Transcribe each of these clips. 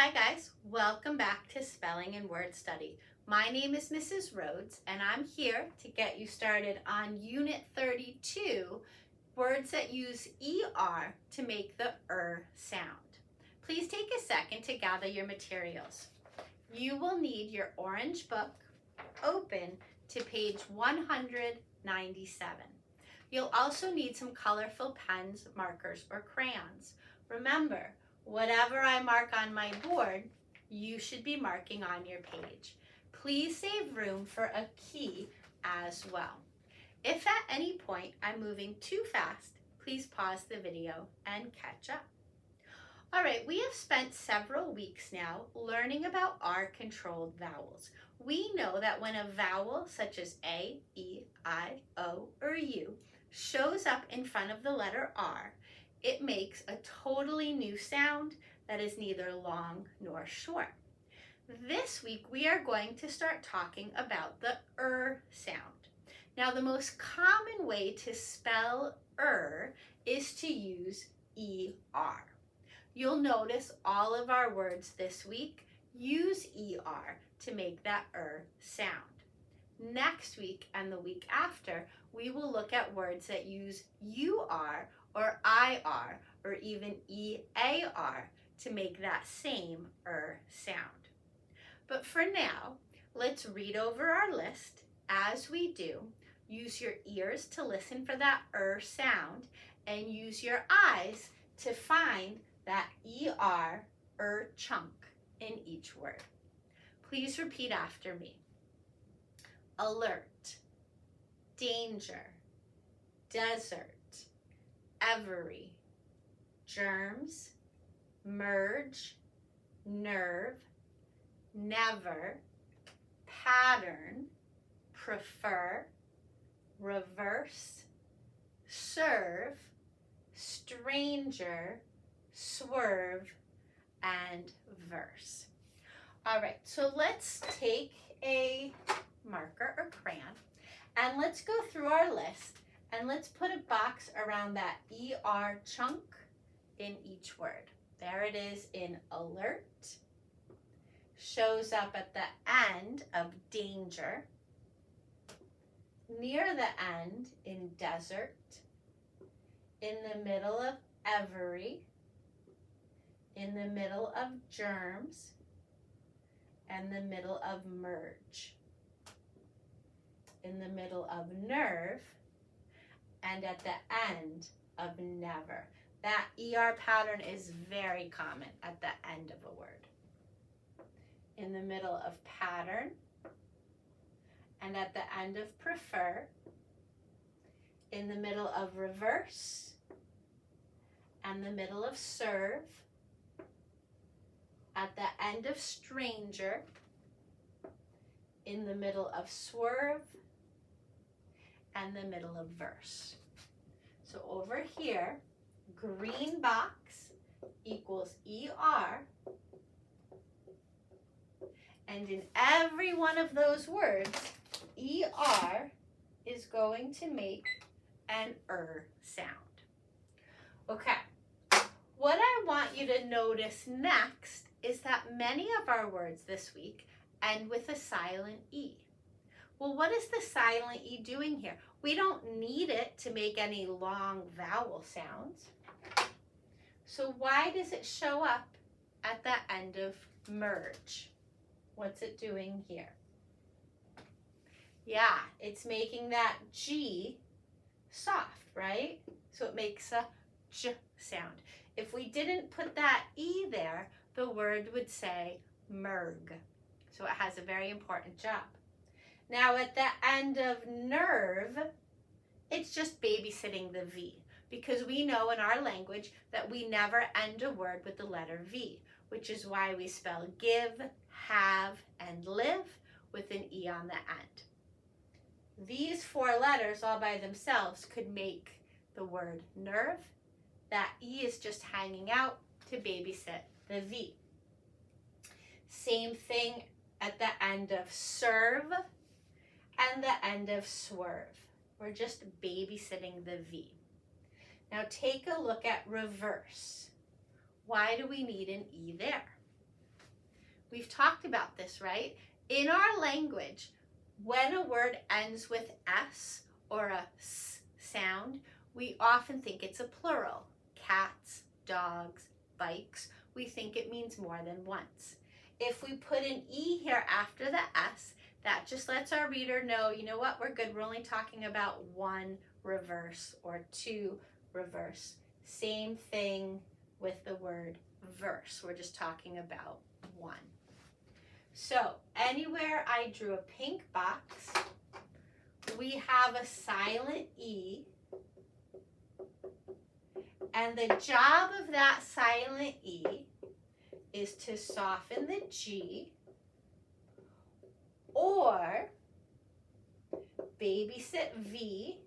Hi guys, welcome back to Spelling and Word Study. My name is Mrs. Rhoades and I'm here to get you started on Unit 32, words that use ER to make the sound. Please take a second to gather your materials. You will need your orange book open to page 197. You'll also need some colorful pens, markers, or crayons. Remember, whatever I mark on my board, you should be marking on your page. Please save room for a key as well. If at any point I'm moving too fast, please pause the video and catch up. All right, we have spent several weeks now learning about R-controlled vowels. We know that when a vowel such as A, E, I, O, or U shows up in front of the letter R, it makes a totally new sound that is neither long nor short. This week we are going to start talking about the sound. Now the most common way to spell is to use ER. You'll notice all of our words this week use ER to make that sound. Next week and the week after, we will look at words that use UR or IR or even EAR to make that same sound. But for now, let's read over our list. As we do, use your ears to listen for that sound and use your eyes to find that ER chunk in each word. Please repeat after me. Alert, danger, desert, every, germs, merge, nerve, never, pattern, prefer, reverse, serve, stranger, swerve, and verse. All right, so let's take a marker or crayon and let's go through our list and let's put a box around that ER chunk in each word. There it is in alert, shows up at the end of danger, near the end in desert, in the middle of every, in the middle of germs, and the middle of merge, in the middle of nerve, and at the end of never. That ER pattern is very common at the end of a word. In the middle of pattern, and at the end of prefer, in the middle of reverse, and the middle of serve, at the end of stranger, in the middle of swerve, and the middle of verse. So over here, green box equals ER, and in every one of those words, ER is going to make an sound. Okay, what I want you to notice next is that many of our words this week end with a silent E. Well, what is the silent E doing here? We don't need it to make any long vowel sounds. So why does it show up at the end of merge? What's it doing here? Yeah, it's making that G soft, right? So it makes a J sound. If we didn't put that E there, the word would say merg. So it has a very important job. Now at the end of nerve, it's just babysitting the V, because we know in our language that we never end a word with the letter V, which is why we spell give, have, and live with an E on the end. These four letters all by themselves could make the word nerve. That E is just hanging out to babysit the V. Same thing at the end of serve and the end of swerve. We're just babysitting the V. Now take a look at reverse. Why do we need an E there? We've talked about this, right? In our language, when a word ends with S or a S sound, we often think it's a plural. Cats, dogs, bikes. We think it means more than once. If we put an E here after the S, that just lets our reader know, you know what, we're good. We're only talking about one reverse or two reverse. Same thing with the word verse. We're just talking about one. So anywhere I drew a pink box, we have a silent E, and the job of that silent E is to soften the G, or babysit V,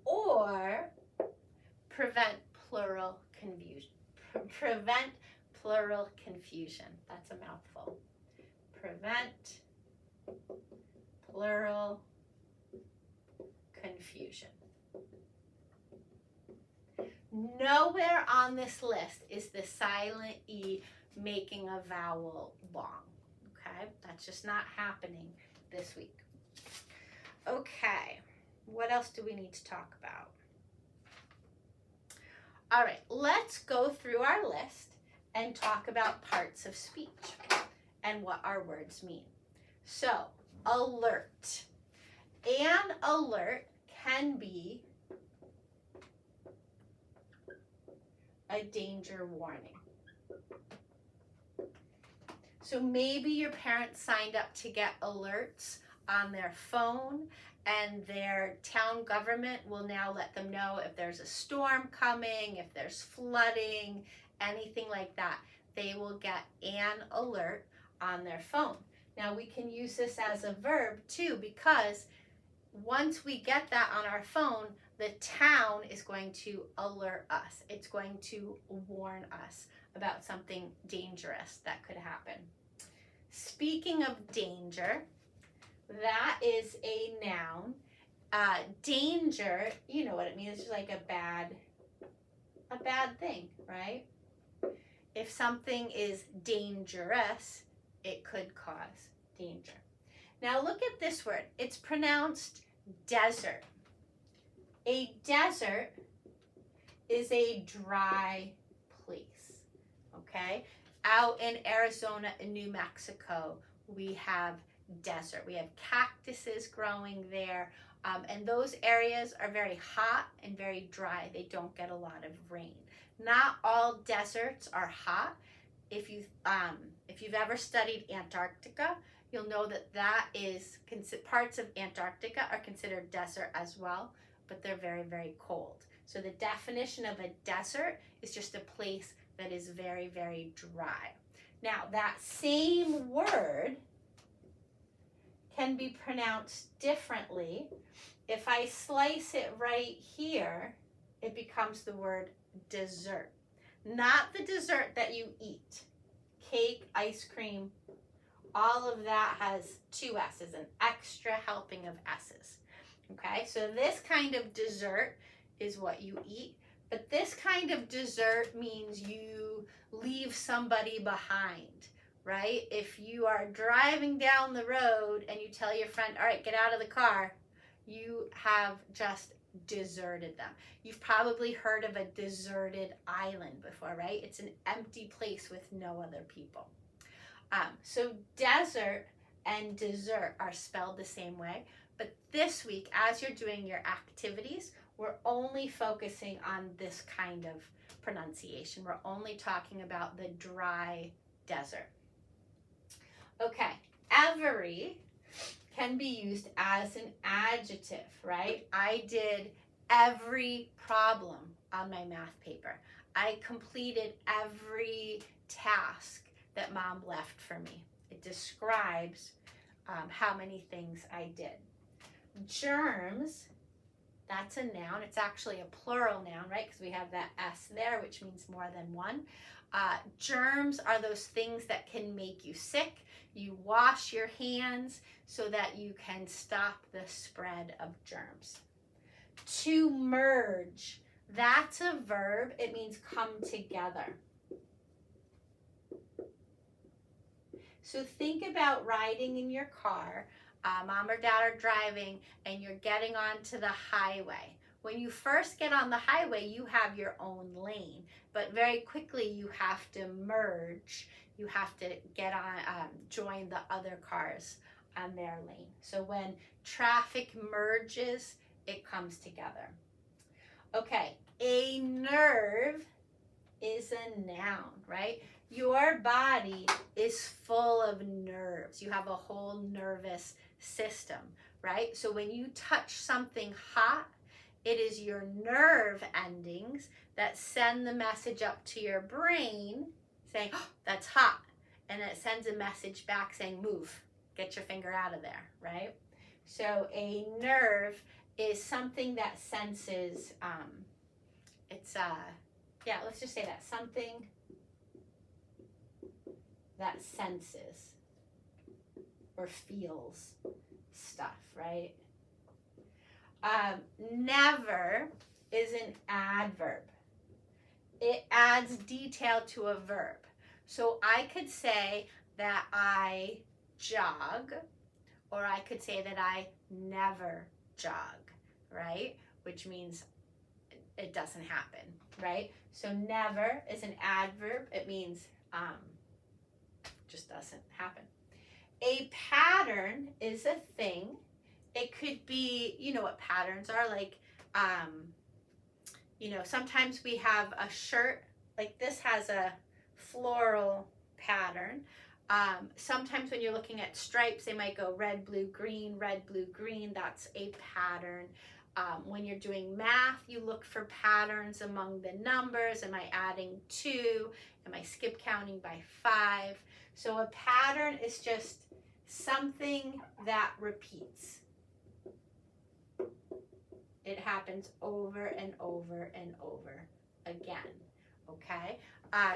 or prevent plural confusion. Prevent plural confusion. That's a mouthful. Prevent plural confusion. Nowhere on this list is the silent E making a vowel long. Okay, that's just not happening this week. Okay, what else do we need to talk about? All right, let's go through our list and talk about parts of speech and what our words mean. So, alert. An alert can be a danger warning. So maybe your parents signed up to get alerts on their phone, and their town government will now let them know if there's a storm coming, if there's flooding, anything like that. They will get an alert on their phone. Now we can use this as a verb too, because once we get that on our phone, the town is going to alert us. It's going to warn us about something dangerous that could happen. Speaking of danger, that is a noun. Danger, you know what it means. It's like a bad thing, right? If something is dangerous, it could cause danger. Now look at this word. It's pronounced desert. A desert is a dry place, okay? Out in Arizona and New Mexico, we have desert. We have cactuses growing there, and those areas are very hot and very dry. They don't get a lot of rain. Not all deserts are hot. If you've ever studied Antarctica, you'll know that is parts of Antarctica are considered desert as well, but they're very, very cold. So the definition of a desert is just a place that is very, very dry. Now that same word can be pronounced differently. If I slice it right here, it becomes the word dessert. Not the dessert that you eat. Cake, ice cream, all of that has two S's, an extra helping of S's. Okay, so this kind of dessert is what you eat, but this kind of dessert means you leave somebody behind, right? If you are driving down the road and you tell your friend, all right, get out of the car, you have just deserted them. You've probably heard of a deserted island before, right? It's an empty place with no other people. So desert and dessert are spelled the same way, but this week, as you're doing your activities, we're only focusing on this kind of pronunciation. We're only talking about the dry desert. Okay, every can be used as an adjective, right? I did every problem on my math paper. I completed every task that Mom left for me. It describes how many things I did. Germs, that's a noun. It's actually a plural noun, right? Because we have that S there, which means more than one. Germs are those things that can make you sick. You wash your hands so that you can stop the spread of germs. To merge, that's a verb. It means come together. So think about riding in your car, mom or dad are driving, and you're getting onto the highway. When you first get on the highway, you have your own lane, but very quickly you have to merge. You have to get on, join the other cars on their lane. So when traffic merges, it comes together. Okay, a nerve is a noun, right? Your body is full of nerves. You have a whole nervous system, right? So when you touch something hot, it is your nerve endings that send the message up to your brain saying, oh, that's hot. And it sends a message back saying, move, get your finger out of there, right? So a nerve is something that senses, let's just say that, something that senses or feels stuff, right? Never is an adverb. It adds detail to a verb. So I could say that I jog, or I could say that I never jog, right? Which means it doesn't happen, right? So never is an adverb. It means just doesn't happen. A pattern is a thing. It could be, you know what patterns are, like, sometimes we have a shirt, like this has a floral pattern. Sometimes when you're looking at stripes, they might go red, blue, green, that's a pattern. When you're doing math, you look for patterns among the numbers. Am I adding 2? Am I skip counting by 5? So a pattern is just something that repeats. It happens over and over and over again, okay?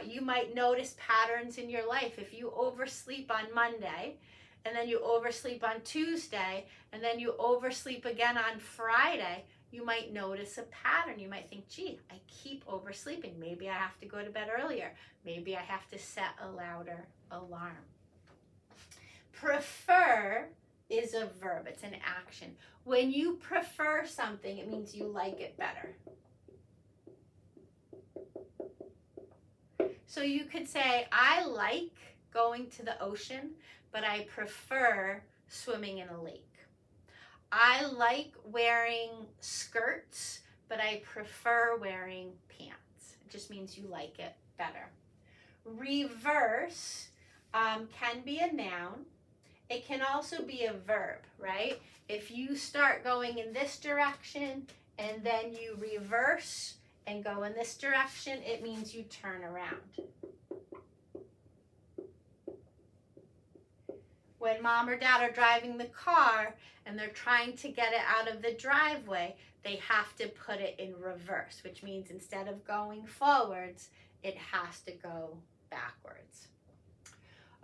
You might notice patterns in your life. If you oversleep on Monday, and then you oversleep on Tuesday, and then you oversleep again on Friday, you might notice a pattern. You might think, gee, I keep oversleeping. Maybe I have to go to bed earlier. Maybe I have to set a louder alarm. Prefer is a verb. It's an action. When you prefer something, it means you like it better. So you could say, I like going to the ocean, but I prefer swimming in a lake. I like wearing skirts, but I prefer wearing pants. It just means you like it better. Reverse can be a noun. It can also be a verb, right? If you start going in this direction and then you reverse and go in this direction, it means you turn around. When mom or dad are driving the car and they're trying to get it out of the driveway, they have to put it in reverse, which means instead of going forwards, it has to go backwards.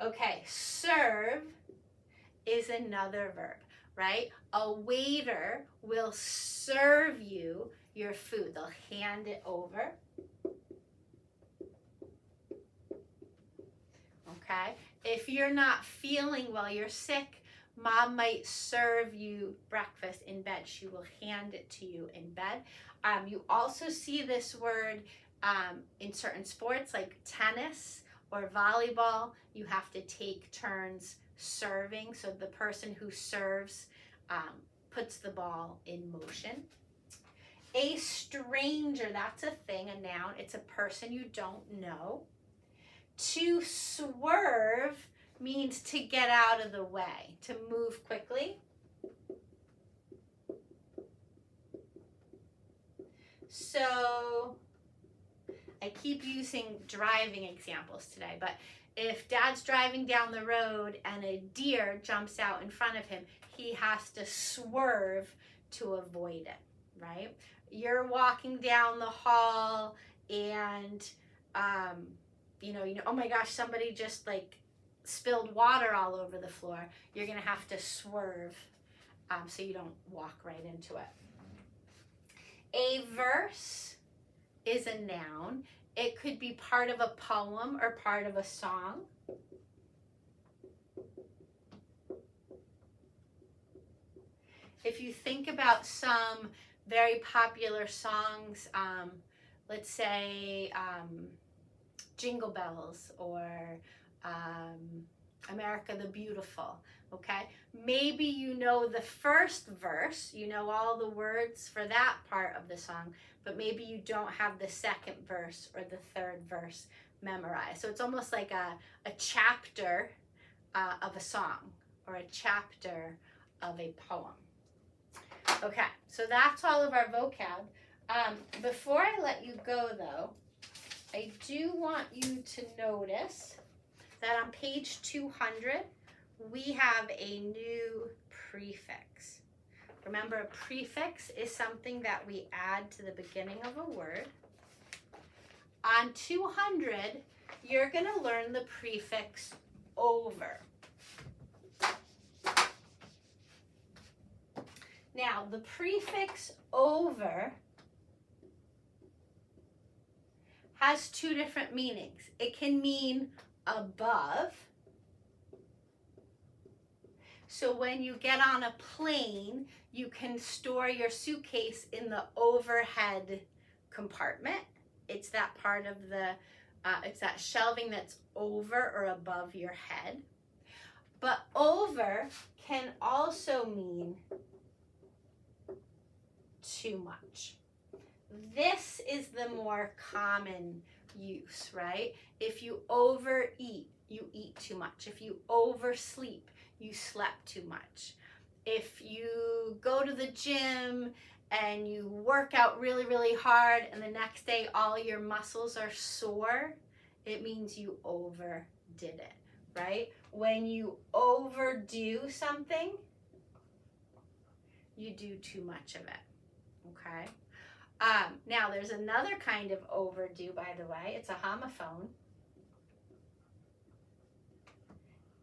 Okay, serve is another verb, right? A waiter will serve you your food. They'll hand it over. Okay? If you're not feeling well, you're sick, mom might serve you breakfast in bed. She will hand it to you in bed. You also see this word in certain sports like tennis or volleyball. You have to take turns serving. So the person who serves puts the ball in motion. A stranger, that's a thing, a noun. It's a person you don't know. To swerve means to get out of the way, to move quickly. So I keep using driving examples today, but if dad's driving down the road and a deer jumps out in front of him, he has to swerve to avoid it, right? You're walking down the hall and oh my gosh, somebody just like spilled water all over the floor. You're gonna have to swerve so you don't walk right into it. A verse is a noun. It could be part of a poem or part of a song. If you think about some very popular songs, let's say Jingle Bells or America the Beautiful, okay? Maybe you know the first verse, you know all the words for that part of the song, but maybe you don't have the second verse or the third verse memorized. So it's almost like a chapter of a song or a chapter of a poem. Okay, so that's all of our vocab. Before I let you go though, I do want you to notice that on page 200, we have a new prefix. Remember, a prefix is something that we add to the beginning of a word. On 200, you're going to learn the prefix over. Now, the prefix over has two different meanings. It can mean above. So when you get on a plane, you can store your suitcase in the overhead compartment. It's that part of the, it's that shelving that's over or above your head. But over can also mean too much. This is the more common use, right? If you overeat, you eat too much. If you oversleep, you slept too much. If you go to the gym and you work out really, really hard and the next day all your muscles are sore, it means you overdid it, right? When you overdo something, you do too much of it, okay? Now, there's another kind of overdo, by the way. It's a homophone.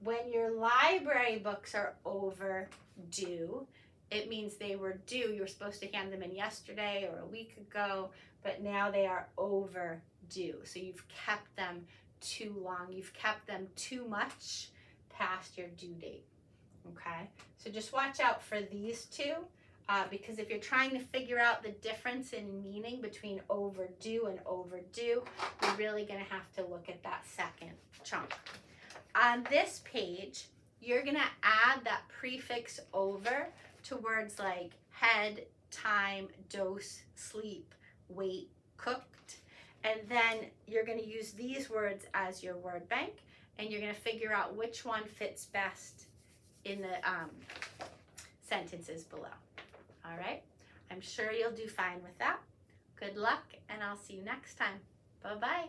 When your library books are overdue, it means they were due. You were supposed to hand them in yesterday or a week ago, but now they are overdue. So you've kept them too long. You've kept them too much past your due date, okay? So just watch out for these two. Because if you're trying to figure out the difference in meaning between overdue and overdue, you're really going to have to look at that second chunk. On this page, you're going to add that prefix over to words like head, time, dose, sleep, weight, cooked. And then you're going to use these words as your word bank, and you're going to figure out which one fits best in the sentences below. All right, I'm sure you'll do fine with that. Good luck, and I'll see you next time. Bye-bye.